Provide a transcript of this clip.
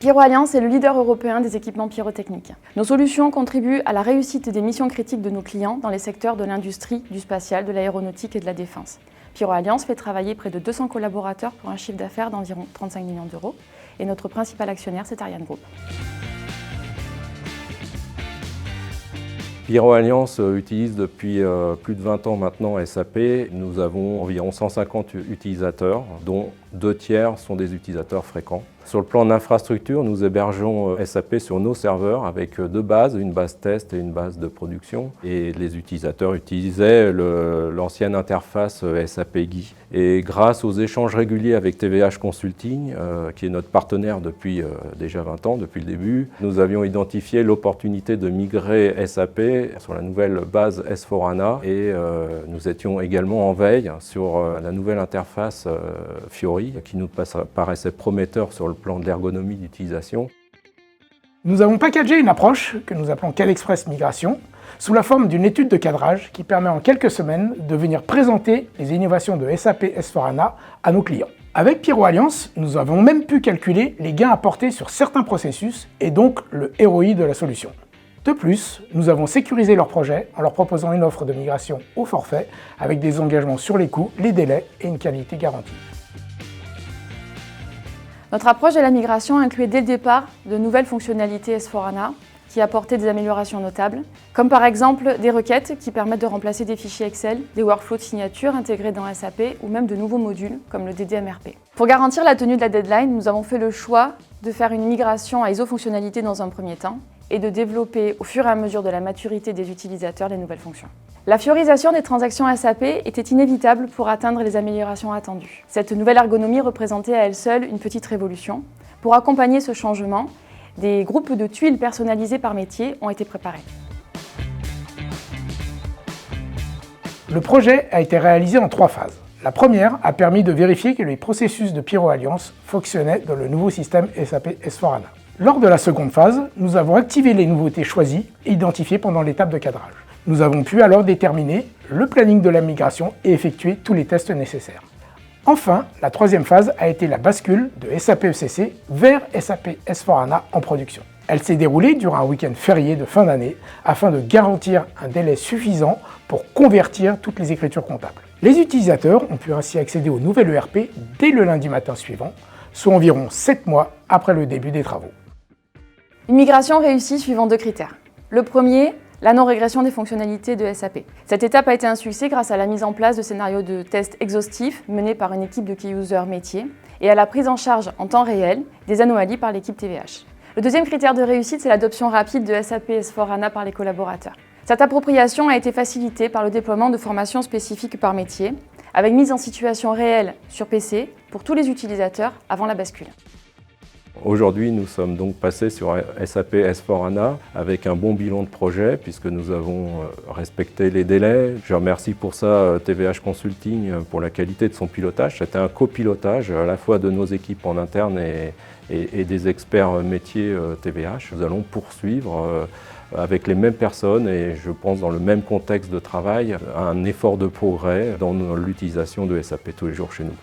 PyroAlliance est le leader européen des équipements pyrotechniques. Nos solutions contribuent à la réussite des missions critiques de nos clients dans les secteurs de l'industrie, du spatial, de l'aéronautique et de la défense. PyroAlliance fait travailler près de 200 collaborateurs pour un chiffre d'affaires d'environ 35 millions d'euros et notre principal actionnaire, c'est Ariane Group. PyroAlliance utilise depuis plus de 20 ans maintenant SAP. Nous avons environ 150 utilisateurs, dont 2 tiers sont des utilisateurs fréquents. Sur le plan d'infrastructure, nous hébergeons SAP sur nos serveurs avec 2 bases, une base test et une base de production. Et les utilisateurs utilisaient l'ancienne interface SAP GUI. Et grâce aux échanges réguliers avec TVH Consulting, qui est notre partenaire depuis déjà 20 ans, depuis le début, nous avions identifié l'opportunité de migrer SAP sur la nouvelle base S4HANA et nous étions également en veille sur la nouvelle interface Fiori, qui nous paraissait prometteur sur le plan de l'ergonomie d'utilisation. Nous avons packagé une approche que nous appelons CAD-Express Migration sous la forme d'une étude de cadrage qui permet en quelques semaines de venir présenter les innovations de SAP S4HANA à nos clients. Avec PyroAlliance, nous avons même pu calculer les gains apportés sur certains processus et donc le ROI de la solution. De plus, nous avons sécurisé leur projet en leur proposant une offre de migration au forfait avec des engagements sur les coûts, les délais et une qualité garantie. Notre approche de la migration incluait dès le départ de nouvelles fonctionnalités S4HANA qui apportaient des améliorations notables, comme par exemple des requêtes qui permettent de remplacer des fichiers Excel, des workflows de signature intégrés dans SAP ou même de nouveaux modules comme le DDMRP. Pour garantir la tenue de la deadline, nous avons fait le choix de faire une migration à iso-fonctionnalité dans un premier temps et de développer au fur et à mesure de la maturité des utilisateurs les nouvelles fonctions. La fiorisation des transactions SAP était inévitable pour atteindre les améliorations attendues. Cette nouvelle ergonomie représentait à elle seule une petite révolution. Pour accompagner ce changement, des groupes de tuiles personnalisées par métier ont été préparés. Le projet a été réalisé en 3 phases. La première a permis de vérifier que les processus de PyroAlliance fonctionnaient dans le nouveau système SAP S4HANA. Lors de la seconde phase, nous avons activé les nouveautés choisies et identifiées pendant l'étape de cadrage. Nous avons pu alors déterminer le planning de la migration et effectuer tous les tests nécessaires. Enfin, la troisième phase a été la bascule de SAP ECC vers SAP S4HANA en production. Elle s'est déroulée durant un week-end férié de fin d'année afin de garantir un délai suffisant pour convertir toutes les écritures comptables. Les utilisateurs ont pu ainsi accéder au nouvel ERP dès le lundi matin suivant, soit environ 7 mois après le début des travaux. Une migration réussie suivant 2 critères. Le premier, la non-régression des fonctionnalités de SAP. Cette étape a été un succès grâce à la mise en place de scénarios de tests exhaustifs menés par une équipe de key-users métiers et à la prise en charge en temps réel des anomalies par l'équipe TVH. Le deuxième critère de réussite, c'est l'adoption rapide de SAP S4HANA par les collaborateurs. Cette appropriation a été facilitée par le déploiement de formations spécifiques par métier, avec mise en situation réelle sur PC pour tous les utilisateurs avant la bascule. Aujourd'hui, nous sommes donc passés sur SAP S4HANA avec un bon bilan de projet puisque nous avons respecté les délais. Je remercie pour ça TVH Consulting pour la qualité de son pilotage. C'était un copilotage à la fois de nos équipes en interne et des experts métiers TVH. Nous allons poursuivre avec les mêmes personnes et je pense dans le même contexte de travail, un effort de progrès dans l'utilisation de SAP tous les jours chez nous.